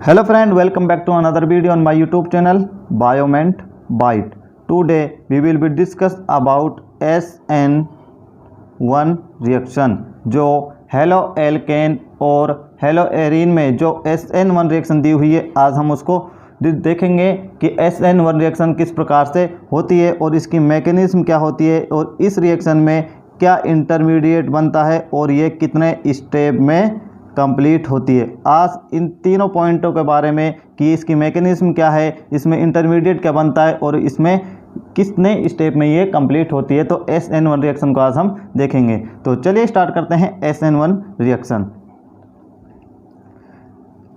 Hello friend, welcome back to another video on my YouTube channel Bioment Byte. Today we will be discuss about SN1 reaction जो halo alkane और hello arene में जो SN1 reaction दी हुई है। आज हम उसको देखेंगे कि SN1 रिएक्शन किस प्रकार से होती है और इसकी मैकेनिज्म क्या होती है और इस रिएक्शन में क्या इंटरमीडिएट बनता है और ये कितने स्टेप में कंप्लीट होती है। आज इन तीनों पॉइंटों के बारे में कि इसकी मैकेनिज्म क्या है, इसमें इंटरमीडिएट क्या बनता है और इसमें कितने स्टेप में ये कंप्लीट होती है, तो SN1 रिएक्शन को आज हम देखेंगे। तो चलिए स्टार्ट करते हैं SN1 रिएक्शन।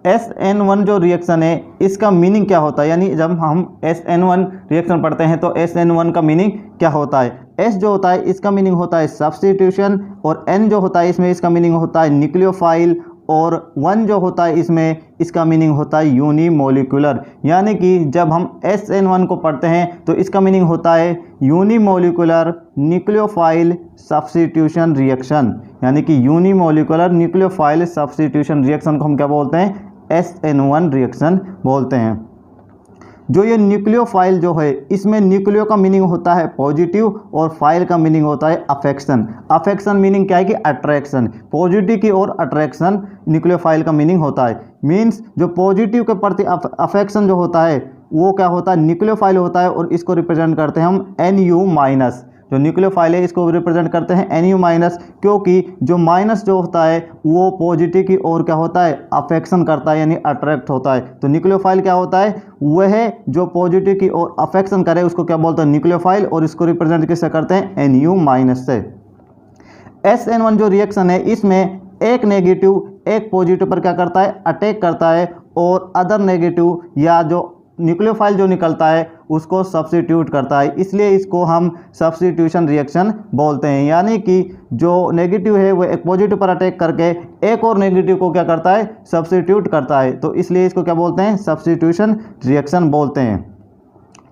SN1 जो रिएक्शन है इसका मीनिंग क्या होता है, यानी जब हम SN1 रिएक्शन पढ़ते हैं तो SN1 का मीनिंग क्या होता है। S जो होता है इसका मीनिंग होता है सब्स्टिट्यूशन और N जो होता है इसमें इसका मीनिंग होता है न्यूक्लियोफाइल और 1 जो होता है इसमें इसका मीनिंग होता है यूनिमोलिकुलर। यानी कि जब हम SN1 को पढ़ते हैं तो इसका मीनिंग होता है यूनिमोलिकुलर न्यूक्लियोफाइल सब्स्टिट्यूशन रिएक्शन। यानी कि यूनिमोलिकुलर न्यूक्लियोफाइल सब्स्टिट्यूशन रिएक्शन को हम क्या बोलते हैं, SN1 रिएक्शन बोलते हैं। जो ये न्यूक्लियोफाइल जो है इसमें न्यूक्लियो का मीनिंग होता है पॉजिटिव और फाइल का मीनिंग होता है अफेक्शन। अफेक्शन मीनिंग क्या है कि अट्रैक्शन, पॉजिटिव की ओर अट्रैक्शन न्यूक्लियोफाइल का मीनिंग होता है। मीन्स जो पॉजिटिव के प्रति अफेक्शन जो होता है वो क्या होता है, न्यूक्लियोफाइल होता है और इसको रिप्रेजेंट करते हैं हम NU-। जो न्यूक्लियोफाइल है इसको रिप्रेजेंट करते हैं NU-, क्योंकि जो माइनस जो होता है वो पॉजिटिव की ओर क्या होता है, अफेक्शन करता है यानी अट्रैक्ट होता है। तो न्यूक्लियोफाइल क्या होता है, वह जो पॉजिटिव की ओर अफेक्शन करे उसको क्या बोलते हैं, न्यूक्लियोफाइल, और इसको रिप्रेजेंट किससे करते हैं, NU- से। SN1 जो रिएक्शन है इसमें एक नेगेटिव एक पॉजिटिव पर क्या करता है, अटैक करता है और अदर नेगेटिव या जो न्यूक्लियोफाइल जो निकलता है उसको सब्स्टिट्यूट करता है, इसलिए इसको हम सब्स्टिट्यूशन रिएक्शन बोलते हैं। यानी कि जो नेगेटिव है वो एक पॉजिटिव पर अटैक करके एक और नेगेटिव को क्या करता है, सब्स्टिट्यूट करता है, तो इसलिए इसको क्या बोलते हैं, सब्स्टिट्यूशन रिएक्शन बोलते हैं।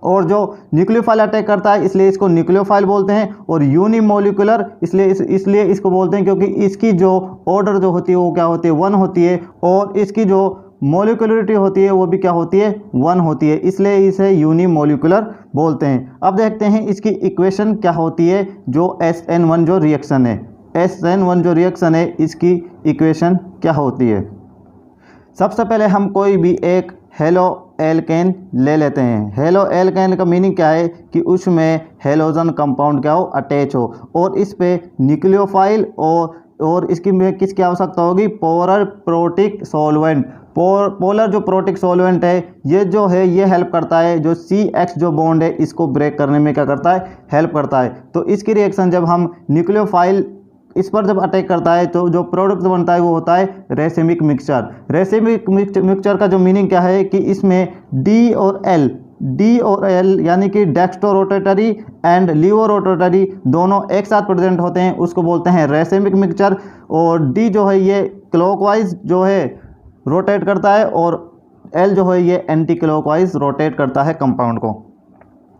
और जो न्यूक्लियोफाइल अटैक करता है इसलिए इसको न्यूक्लियोफाइल बोलते हैं, और यूनिमोलिकुलर इसलिए इसको बोलते हैं क्योंकि इसकी जो ऑर्डर जो होती है वो क्या होती है, 1 होती है, और इसकी जो मोलिकुलरिटी होती है वो भी क्या होती है, 1 होती है, इसलिए इसे यूनिमोलिकुलर बोलते हैं। अब देखते हैं इसकी इक्वेशन क्या होती है जो SN1 जो रिएक्शन है। SN1 जो रिएक्शन है इसकी इक्वेशन क्या होती है। सबसे पहले हम कोई भी एक हेलो एल्केन ले लेते हैं। हेलो एल्केन का मीनिंग क्या है कि उसमें हेलोजन कंपाउंड क्या हो, अटैच हो, और इस पे न्यूक्लियोफाइल और इसकी में किसकी आवश्यकता होगी, पोलर प्रोटिक सॉल्वेंट। पोलर जो प्रोटिक सॉल्वेंट है ये जो है ये हेल्प करता है, जो CH जो बॉन्ड है इसको ब्रेक करने में क्या करता है, हेल्प करता है। तो इसकी रिएक्शन जब हम न्यूक्लियोफाइल इस पर जब अटैक करता है तो जो प्रोडक्ट बनता है वो होता है रेसिमिक मिक्सचर। रेसिमिक मिक्सचर का जो मीनिंग क्या है कि इसमें D और L यानी कि dextro rotatory and levo rotatory दोनों एक साथ प्रेजेंट होते हैं, उसको बोलते हैं रेसिमिक मिक्सचर। और D जो है ये क्लॉकवाइज जो है रोटेट करता है और L जो है ये एंटी क्लॉकवाइज रोटेट करता है कंपाउंड को।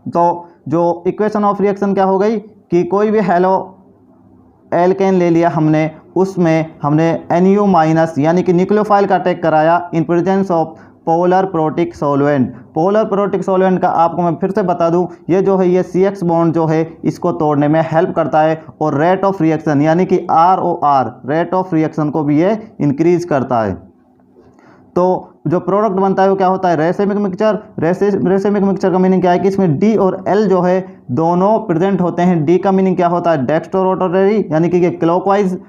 तो जो इक्वेशन ऑफ रिएक्शन क्या हो गई कि कोई भी हेलो एल्केन ले लिया हमने, उसमें हमने NU- यानी कि न्यूक्लियोफाइल का अटैक कराया in presence of polar protic solvent. Polar protic solvent का आपको मैं फिर से बता दूं, ये जो है ये CX बॉन्ड जो है इसको तोड़ने में हेल्प करता है, और रेट ऑफ रिएक्शन यानी कि ROR रेट ऑफ रिएक्शन को भी ये इंक्रीज करता है। तो जो प्रोडक्ट बनता है वो क्या होता है, रेसिमिक मिक्सचर। रेसिमिक मिक्सचर का मीनिंग क्या है कि इसमें D और L जो है दोनों प्रेजेंट होते हैं। D का मीनिंग क्या होता है, डेक्स्ट्रो रोटेटरी यानी कि ये क्लॉकवाइज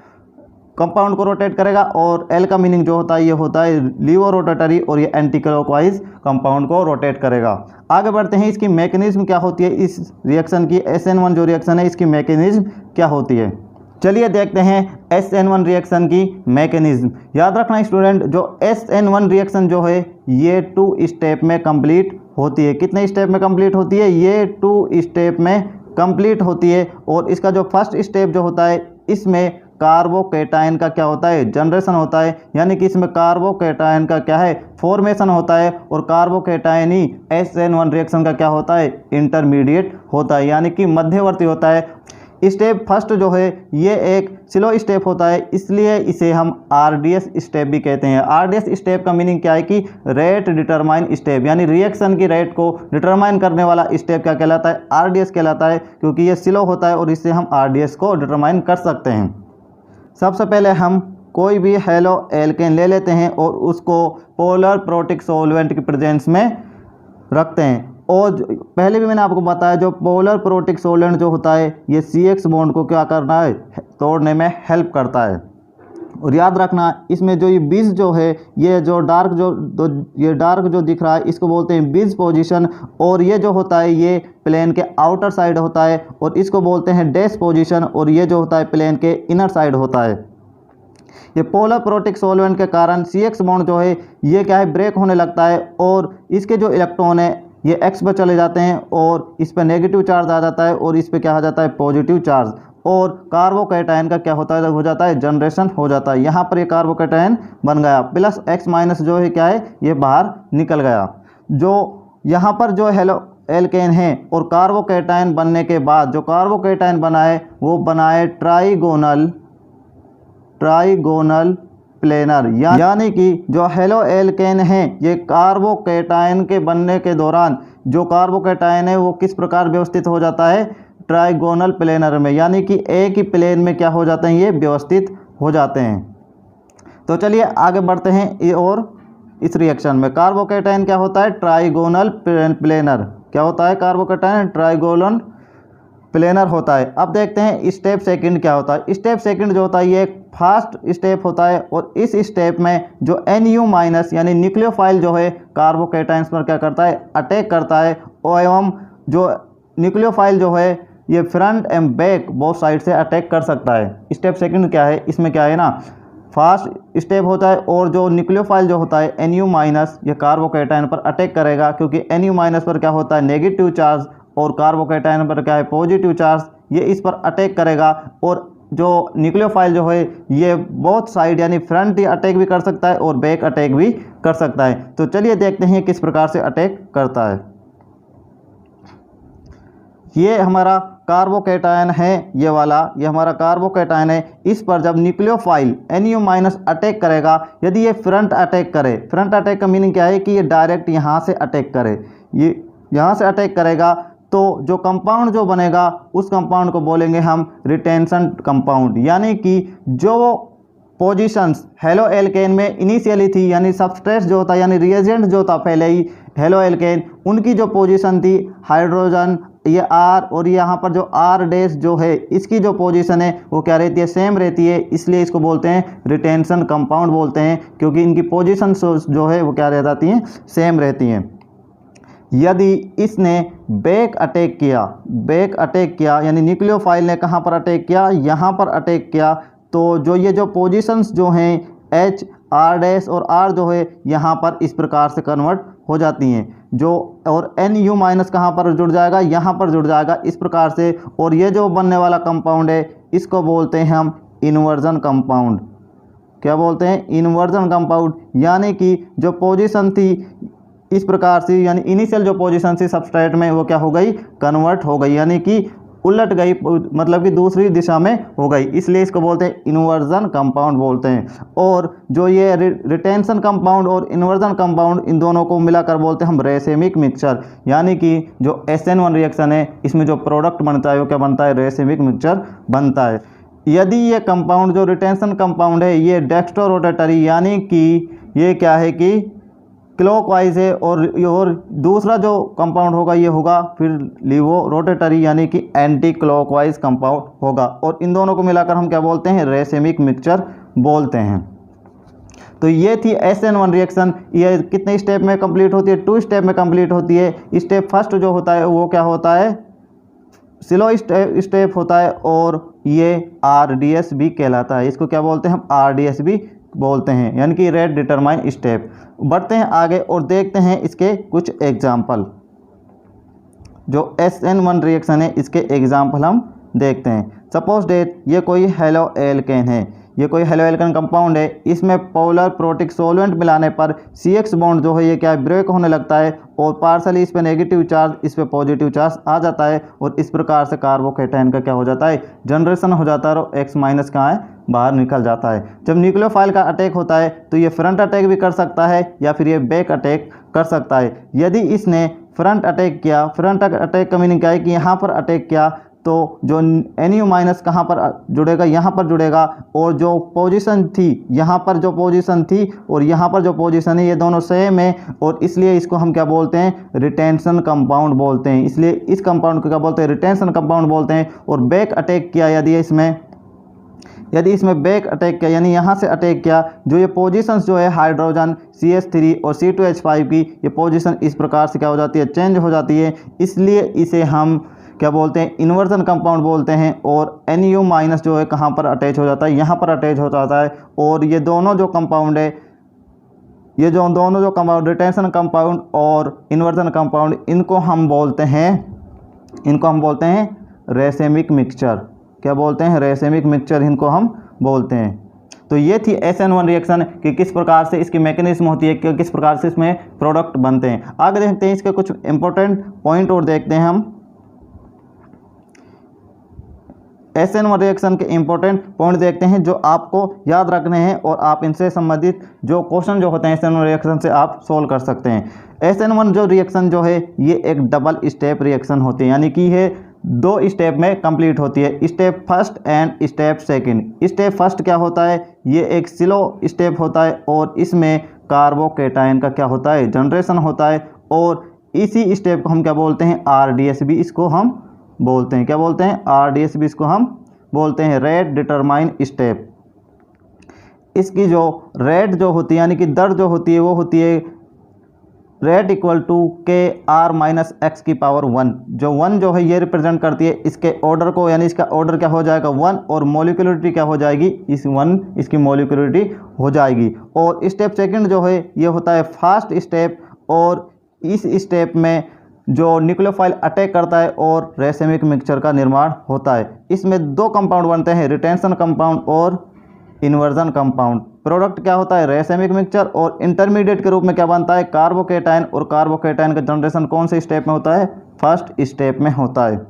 कंपाउंड को रोटेट करेगा, और L का मीनिंग जो होता है ये होता है लीवो रोटेटरी और ये एंटी क्लॉकवाइज कंपाउंड को रोटेट करेगा। आगे बढ़ते हैं, इसकी मैकेनिज्म क्या होती है इस रिएक्शन की। SN1 जो रिएक्शन है इसकी मैकेनिज्म क्या होती है, चलिए देखते हैं SN1 रिएक्शन की मैकेनिज्म। याद रखना स्टूडेंट, जो SN1 रिएक्शन जो है ये 2 स्टेप में कंप्लीट होती है। कितने स्टेप में कंप्लीट होती है, ये 2 स्टेप में कंप्लीट होती है। और इसका जो फर्स्ट स्टेप जो होता है इसमें कार्बोकैटायन का क्या होता है, जनरेशन होता है, यानी कि इसमें कार्बोकैटायन का क्या है, फॉर्मेशन होता है, और कार्बोकैटायन ही SN1 रिएक्शन का क्या होता है, इंटरमीडिएट होता है, यानी कि मध्यवर्ती होता है। स्टेप फर्स्ट जो है ये एक स्लो स्टेप होता है, इसलिए इसे हम RDS स्टेप भी कहते हैं। RDS स्टेप का मीनिंग क्या है कि रेट डिटरमाइन स्टेप, यानी रिएक्शन की रेट को डिटरमाइन करने वाला स्टेप क्या कहलाता है, RDS कहलाता है, क्योंकि ये स्लो होता है और इससे हम RDS को डिटरमाइन कर सकते हैं। सबसे पहले हम कोई भी हेलो एल्केन ले लेते हैं और उसको पोलर प्रोटिक सॉल्वेंट की प्रेजेंस में रखते हैं। और पहले भी मैंने आपको बताया जो पोलर प्रोटिक सॉल्वेंट जो होता है ये CX बॉन्ड को क्या करना है, तोड़ने में हेल्प करता है। और याद रखना इसमें जो ये बीज जो है, ये जो डार्क जो दिख रहा है इसको बोलते हैं बीज पोजीशन, और ये जो होता है ये प्लेन के आउटर साइड होता है और इसको बोलते हैं डैश पोजीशन, और ये जो होता है प्लेन के इनर साइड होता है। ये पोलर प्रोटिक सॉल्वेंट के कारण CX बॉन्ड जो है ये क्या है, ब्रेक होने लगता है और इसके जो इलेक्ट्रॉन है ये X पर चले जाते हैं और इस पर नेगेटिव चार्ज आ जाता है और इस पर क्या आ जाता है, पॉजिटिव चार्ज, और कार्बोकैटायन का क्या होता है, हो जाता है जनरेशन हो जाता है। यहाँ पर ये कार्बोकैटायन बन गया, प्लस X माइनस जो है क्या है, ये बाहर निकल गया। जो यहाँ पर जो हेलो एल्केन है और कार्बोकैटायन बनने के बाद जो कार्बोकैटायन बना है वो बना है ट्राइगोनल प्लेनर, यानी कि जो हेलो एल्केन है ये कार्बोकैटायन के बनने के दौरान जो कार्बोकैटायन है वो किस प्रकार व्यवस्थित हो जाता है, ट्राइगोनल प्लेनर में, यानी कि एक ही प्लेन में क्या हो जाते हैं, ये व्यवस्थित हो जाते हैं। तो चलिए आगे बढ़ते हैं ये और इस रिएक्शन में। कार्बोकैटायन क्या होता है, ट्राइगोनल प्लेनर, क्या होता है कार्बोकैटायन, ट्राइगोनल प्लेनर होता है। अब देखते हैं स्टेप सेकंड क्या होता है। स्टेप सेकंड जो होता है ये एक फास्ट स्टेप होता है और इस स्टेप में जो NU माइनस यानी न्यूक्लियोफाइल जो है कार्बोकैटायंस पर क्या करता है, अटैक करता है, एवं जो न्यूक्लियोफाइल जो है ये front end back both side से अटैक कर सकता है। स्टेप सेकंड क्या है, इसमें क्या है ना, फास्ट स्टेप होता है और जो न्यूक्लियोफाइल जो होता है NU माइनस ये कार्बोकैटायन पर अटैक करेगा, क्योंकि NU माइनस पर क्या होता है, नेगेटिव चार्ज, और कार्बोकैटायन पर क्या है, पॉजिटिव चार्ज, ये इस पर अटैक करेगा। और जो न्यूक्लियोफाइल जो है ये बोथ साइड यानी फ्रंट अटैक भी कर सकता है और बैक अटैक भी कर सकता है। तो चलिए देखते हैं किस प्रकार से अटैक करता है। ये हमारा कार्बोकैटायन है, ये वाला ये हमारा कार्बोकैटायन है। इस पर जब न्यूक्लियोफाइल NU माइनस अटैक करेगा, यदि ये फ्रंट अटैक करे, फ्रंट अटैक का मीनिंग क्या है कि ये डायरेक्ट यहाँ से अटैक करे, ये यहाँ से अटैक करेगा, तो जो कंपाउंड जो बनेगा उस कंपाउंड को बोलेंगे हम रिटेंशन कंपाउंड, यानी कि जो पोजीशंस हेलो एल्केन में इनिशियली थी, यानी सबस्ट्रेट जो था यानी रिएजेंट जो था पहले ही हेलो एल्केन, उनकी जो पोजीशन थी हाइड्रोजन ये R और यहाँ पर जो R डैश जो है इसकी जो पोजीशन है वो क्या रहती है, सेम रहती है, इसलिए इसको बोलते हैं रिटेंशन कंपाउंड बोलते हैं, क्योंकि इनकी पोजीशन जो है वो क्या रह जाती हैं, सेम रहती हैं। यदि इसने बैक अटैक किया यानी न्यूक्लियोफाइल ने कहाँ पर अटैक किया, यहाँ पर अटैक किया, तो जो ये जो पोजीशंस जो हैं H R डैश और R जो है यहाँ पर इस प्रकार से कन्वर्ट हो जाती हैं, जो और NU माइनस कहाँ पर जुड़ जाएगा, यहाँ पर जुड़ जाएगा इस प्रकार से। और ये जो बनने वाला कंपाउंड है इसको बोलते हैं हम इन्वर्जन कंपाउंड। क्या बोलते हैं, इन्वर्जन कंपाउंड, यानी कि जो पोजीशन थी इस प्रकार से, यानी इनिशियल जो पोजीशन थी सबस्ट्रेट में वो क्या हो गई, कन्वर्ट हो गई, यानी कि उलट गई, मतलब कि दूसरी दिशा में हो गई, इसलिए इसको बोलते हैं इन्वर्जन कंपाउंड बोलते हैं। और जो ये रिटेंशन कंपाउंड और इन्वर्जन कंपाउंड इन दोनों को मिलाकर बोलते हैं हम रेसिमिक मिक्सचर, यानी कि जो SN1 रिएक्शन है इसमें जो प्रोडक्ट बनता है वो क्या बनता है, रेसिमिक मिक्सचर बनता है। यदि ये कंपाउंड जो रिटेंशन कंपाउंड है ये डेक्स्ट्रो रोटेटरी, यानी कि ये क्या है कि क्लॉकवाइज है, और दूसरा जो कंपाउंड होगा ये होगा फिर लीवो रोटेटरी, यानी कि एंटी क्लॉकवाइज कंपाउंड होगा, और इन दोनों को मिलाकर हम क्या बोलते हैं, रेसिमिक मिक्सचर बोलते हैं। तो ये थी SN1 रिएक्शन। ये कितने स्टेप में कंप्लीट होती है, 2 स्टेप में कंप्लीट होती है। स्टेप फर्स्ट जो होता है वो क्या होता है, स्लो स्टेप होता है, और ये RDS भी कहलाता है, इसको क्या बोलते हैं हम, RDS भी बोलते हैं, यानी कि रेट डिटरमाइन स्टेप। बढ़ते हैं आगे और देखते हैं इसके कुछ एग्जाम्पल। जो SN1 रिएक्शन है इसके एग्जाम्पल हम देखते हैं। सपोज डेट ये कोई हेलो एल्केन है, ये कोई हेलो एल्केन कंपाउंड है, इसमें पोलर प्रोटिक सोलवेंट मिलाने पर CX बॉन्ड जो है ये क्या ब्रेक होने लगता है और पार्सली इस पे नेगेटिव चार्ज, इस पे पॉजिटिव चार्ज आ जाता है और इस प्रकार से कार्बोकेटाइन का क्या हो जाता है, जनरेशन हो जाता है और X माइनस कहाँ है, बाहर निकल जाता है। जब न्यूक्लियोफाइल का अटैक होता है तो ये फ्रंट अटैक भी कर सकता है या फिर ये बैक अटैक कर सकता है। यदि इसने फ्रंट अटैक किया, फ्रंट अटैक का मीनिंग क्या है कि यहाँ पर अटैक किया तो जो NU माइनस कहाँ पर जुड़ेगा, यहाँ पर जुड़ेगा और जो पोजीशन थी, यहाँ पर जो पोजीशन थी और यहाँ पर जो पोजीशन है ये दोनों सेम है और इसलिए इसको हम क्या बोलते हैं, रिटेंशन कंपाउंड बोलते हैं। इसलिए इस कंपाउंड को क्या बोलते हैं, रिटेंशन कंपाउंड बोलते हैं। और बैक अटैक किया यदि इसमें बैक अटैक किया यानी यहाँ से अटैक किया, जो ये पोजीशंस जो है हाइड्रोजन CH3 और C2H5 की, ये पोजीशन इस प्रकार से क्या हो जाती है, चेंज हो जाती है। इसलिए इसे हम क्या बोलते हैं, इन्वर्जन कंपाउंड बोलते हैं। और NU माइनस जो है कहाँ पर अटैच हो जाता है, यहाँ पर अटैच हो जाता है। और ये दोनों जो कंपाउंड है, ये जो दोनों जो कंपाउंड, रिटेंशन कंपाउंड और इन्वर्जन कंपाउंड, इनको हम बोलते हैं रेसेमिक मिक्सचर। क्या बोलते हैं, रेसेमिक मिक्सचर इनको हम बोलते हैं। तो ये थी SN1 रिएक्शन कि किस प्रकार से इसकी मैकेनिज्म होती है, कि किस प्रकार से इसमें प्रोडक्ट बनते हैं। आगे देखते हैं इसके कुछ इंपॉर्टेंट पॉइंट और देखते हैं हम। SN1 रिएक्शन के इंपॉर्टेंट पॉइंट देखते हैं जो आपको याद रखने हैं और आप इनसे संबंधित जो क्वेश्चन जो होते हैं SN1 रिएक्शन से आप सोल्व कर सकते हैं। SN1 जो रिएक्शन जो है ये एक डबल स्टेप रिएक्शन होती है, यानी कि ये 2 स्टेप में कंप्लीट होती है, step first and step second. Step first क्या होता है, ये एक स्लो स्टेप होता है और इसमें कार्बोकेटाइन का क्या होता है, जनरेशन होता है। और इसी स्टेप को हम क्या बोलते हैं, RDS भी इसको हम बोलते हैं। क्या बोलते हैं, RDS भी इसको हम बोलते हैं, रेट डिटरमाइन स्टेप। इसकी जो रेट जो होती है यानी कि दर जो होती है वो होती है rate equal to KR minus X की पावर 1। जो 1 जो है ये रिप्रेजेंट करती है इसके ऑर्डर को, यानी इसका ऑर्डर क्या हो जाएगा 1 और मोलिकुलरिटी क्या हो जाएगी, इस 1 इसकी मोलिकुलरिटी हो जाएगी। और स्टेप सेकंड जो है ये होता है फास्ट स्टेप और इस स्टेप में जो न्यूक्लियोफाइल अटैक करता है और रेसेमिक मिक्सचर का निर्माण होता है। इसमें 2 कंपाउंड बनते हैं, रिटेंशन कंपाउंड और इन्वर्जन कंपाउंड। प्रोडक्ट क्या होता है, रेसेमिक मिक्सचर। और इंटरमीडिएट के रूप में क्या बनता है, कार्बोकेटाइन। और कार्बोकेटाइन का जनरेशन कौन से स्टेप में होता है, फर्स्ट स्टेप में होता है।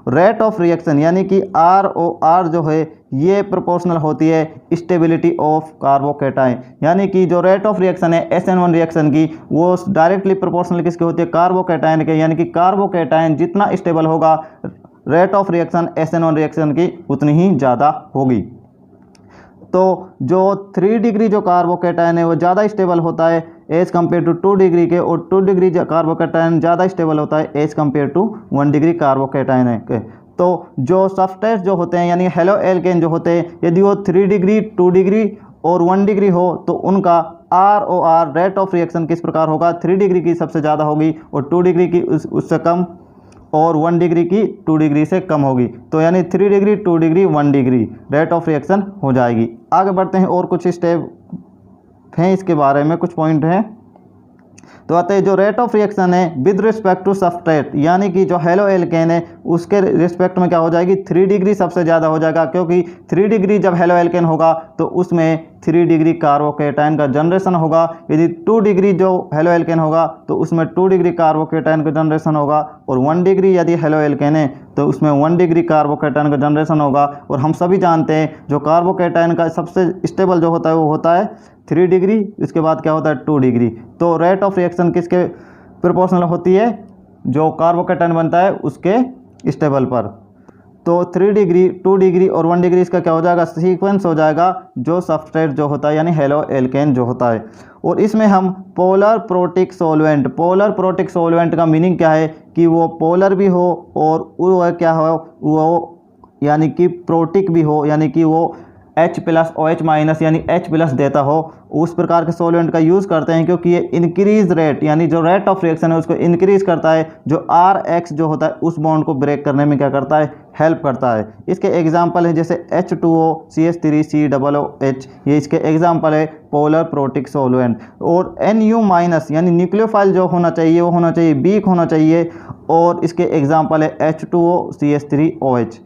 रेट ऑफ रिएक्शन यानी कि ROR जो है ये प्रोपोर्शनल होती है स्टेबिलिटी ऑफ कार्बोकेटाइन, यानी कि जो रेट ऑफ रिएक्शन है SN1 रिएक्शन की वो डायरेक्टली प्रोपोर्शनल किसके होती है, कार्बोकेटाइन के। यानी कि कार्बोकेटाइन जितना स्टेबल होगा rate of reaction SN1 reaction की उतनी ही ज़्यादा होगी। तो जो 3 डिग्री जो कार्बोकेटाइन है वो ज़्यादा स्टेबल होता है एज कम्पेयर टू 2 डिग्री के, और 2 डिग्री कार्बोकेटाइन ज़्यादा स्टेबल होता है as compared to 1 degree carbocation के। तो जो सब्सटेंस जो होते हैं यानी हेलो एल्केन जो होते हैं, यदि वो 3 डिग्री 2 डिग्री और 1 डिग्री हो तो उनका ROR रेट ऑफ रिएक्शन किस प्रकार होगा, 3 डिग्री की सबसे ज़्यादा होगी और 2 डिग्री की उससे कम, और 1 डिग्री की 2 डिग्री से कम होगी। तो यानी 3 degree 2 degree 1 degree rate of reaction हो जाएगी। आगे बढ़ते हैं और कुछ स्टेप हैं इसके बारे में, कुछ पॉइंट हैं। तो आते हैं जो रेट ऑफ रिएक्शन है विद रिस्पेक्ट टू सबस्ट्रेट, यानी कि जो हेलो एल्केन है उसके रिस्पेक्ट में क्या हो जाएगी, 3 डिग्री सबसे ज़्यादा हो जाएगा, क्योंकि 3 डिग्री जब हेलो एल्केन होगा तो उसमें 3 डिग्री कार्बोकेटाइन का जनरेशन होगा। यदि 2 डिग्री जो हेलो एल्केन होगा तो उसमें 2 डिग्री कार्बोकेटाइन का जनरेशन होगा, और 1 डिग्री यदि हेलो एल्केन है तो उसमें 1 डिग्री कार्बोकेटाइन का जनरेशन होगा। और हम सभी जानते हैं जो कार्बोकेटाइन का सबसे स्टेबल जो होता है वो होता है 3 डिग्री, इसके बाद क्या होता है 2 डिग्री। तो रेट ऑफ रिएक्शन किसके प्रोपोर्शनल होती है, जो कार्बोकेटाइन बनता है उसके स्टेबल पर। तो 3 डिग्री 2 डिग्री और 1 डिग्री इसका क्या हो जाएगा, सीक्वेंस हो जाएगा जो सबस्ट्रेट जो होता है यानी हेलो एल्केन जो होता है। और इसमें हम polar protic solvent, polar protic solvent का मीनिंग क्या है कि वो पोलर भी हो और वो क्या हो, वो यानी कि प्रोटिक भी हो, यानी कि वो H+ OH- यानी H+ देता हो, उस प्रकार के सॉल्वेंट का यूज़ करते हैं, क्योंकि ये इंक्रीज रेट यानी जो रेट ऑफ रिएक्शन है उसको इंक्रीज करता है, जो RH जो होता है उस बॉन्ड को ब्रेक करने में क्या करता है, हेल्प करता है। इसके एग्जाम्पल है जैसे H2O CH3 COOH, ये इसके एग्जाम्पल है पोलर प्रोटिक सॉल्वेंट। और NU- यानी न्यूक्लियोफाइल जो होना चाहिए वो होना चाहिए वीक होना चाहिए, और इसके एग्जाम्पल है H2O CH3OH।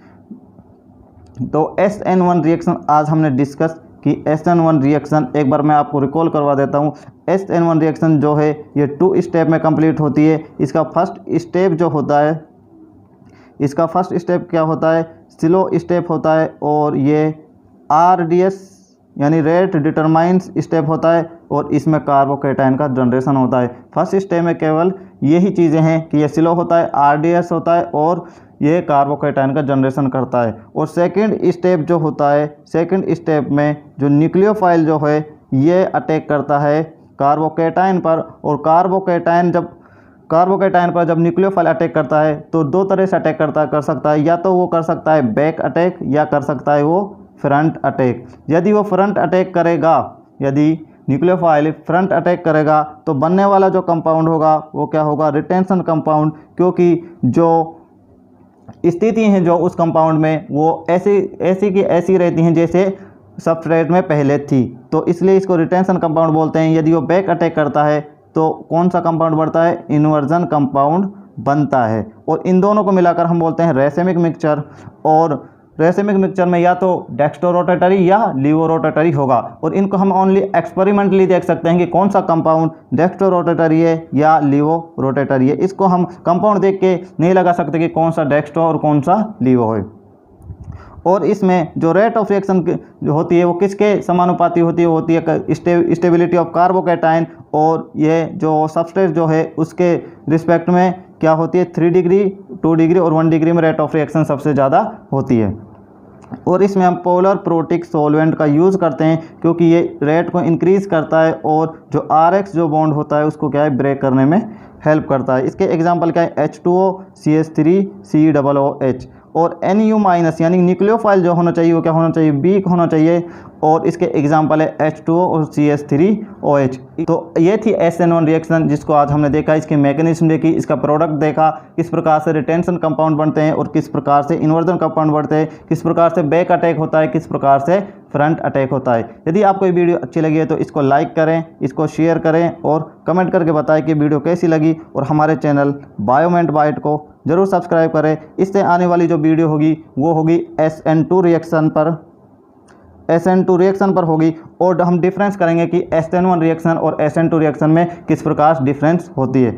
तो SN1 रिएक्शन आज हमने डिस्कस कि SN1 रिएक्शन, एक बार मैं आपको रिकॉल करवा देता हूँ। SN1 रिएक्शन जो है ये 2 स्टेप में कंप्लीट होती है। इसका फर्स्ट स्टेप जो होता है, इसका फर्स्ट स्टेप क्या होता है, स्लो स्टेप होता है, और ये RDS यानी रेट डिटरमाइंस स्टेप होता है, और इसमें कार्बोकैटायन का जनरेशन होता है। फर्स्ट स्टेप में केवल यही चीज़ें हैं कि ये स्लो होता है, RDS होता है, और ये कार्बोकैटायन का जनरेशन करता है। और सेकंड स्टेप जो होता है, सेकंड स्टेप में जो न्यूक्लियोफाइल जो है ये अटैक करता है कार्बोकैटायन पर, और कार्बोकैटायन पर जब न्यूक्लियोफाइल अटैक करता है तो दो तरह से अटैक कर सकता है। या तो वो कर सकता है बैक अटैक, या कर सकता है वो फ्रंट अटैक। यदि वो फ्रंट अटैक करेगा, यदि न्यूक्लियोफाइल फ्रंट अटैक करेगा तो बनने वाला जो कंपाउंड होगा वो क्या होगा, रिटेंशन कंपाउंड, क्योंकि जो स्थिति हैं जो उस कंपाउंड में वो ऐसी की ऐसी रहती हैं जैसे सबस्ट्रेट में पहले थी, तो इसलिए इसको रिटेंशन कंपाउंड बोलते हैं। यदि वो बैक अटैक करता है तो कौन सा कंपाउंड बनता है, इन्वर्जन कंपाउंड बनता है। और इन दोनों को मिलाकर हम बोलते हैं रेसेमिक मिक्सचर। और रेसेमिक मिक्सचर में या तो डेक्स्ट्रोरोटेटरी या लीवोरोटेटरी होगा, और इनको हम ओनली एक्सपेरिमेंटली देख सकते हैं कि कौन सा कंपाउंड डेक्स्ट्रोरोटेटरी है या लीवोरोटेटरी है। इसको हम कंपाउंड देख के नहीं लगा सकते कि कौन सा डेक्स्ट्रो और कौन सा लीवो है। और इसमें जो रेट ऑफ रिएक्शन जो होती है वो किसके समानुपाती होती है स्टेबिलिटी ऑफ कार्बोकैटायन, और ये जो सबस्ट्रेट जो है उसके रिस्पेक्ट में क्या होती है, 3 डिग्री, 2 डिग्री और 1 डिग्री में रेट ऑफ रिएक्शन सबसे ज़्यादा होती है। और इसमें हम पोलर प्रोटिक सॉल्वेंट का यूज़ करते हैं क्योंकि ये रेट को इंक्रीज़ करता है, और जो RX जो बॉन्ड होता है उसको क्या है, ब्रेक करने में हेल्प करता है। इसके एग्जांपल क्या है, H2O CH3 COOH। और NU माइनस यानी न्यूक्लियोफाइल जो होना चाहिए वो क्या होना चाहिए, वीक होना चाहिए, और इसके एग्जांपल है H2O और CH3OH। तो ये थी SN1 रिएक्शन जिसको आज हमने देखा, इसकी मैकेनिज्म देखी, इसका प्रोडक्ट देखा, किस प्रकार से रिटेंशन कंपाउंड बनते हैं और किस प्रकार से इन्वर्जन कंपाउंड बनते हैं, किस प्रकार से बैक अटैक होता है, किस प्रकार से फ्रंट अटैक होता है। यदि आपको ये वीडियो अच्छी लगी है तो इसको लाइक करें, इसको शेयर करें, और कमेंट करके बताएं कि वीडियो कैसी लगी, और हमारे चैनल बायोमेंट बाइट को ज़रूर सब्सक्राइब करें। इससे आने वाली जो वीडियो होगी वो होगी SN2 रिएक्शन पर होगी, और हम डिफरेंस करेंगे कि SN1 रिएक्शन और SN2 रिएक्शन में किस प्रकार डिफरेंस होती है।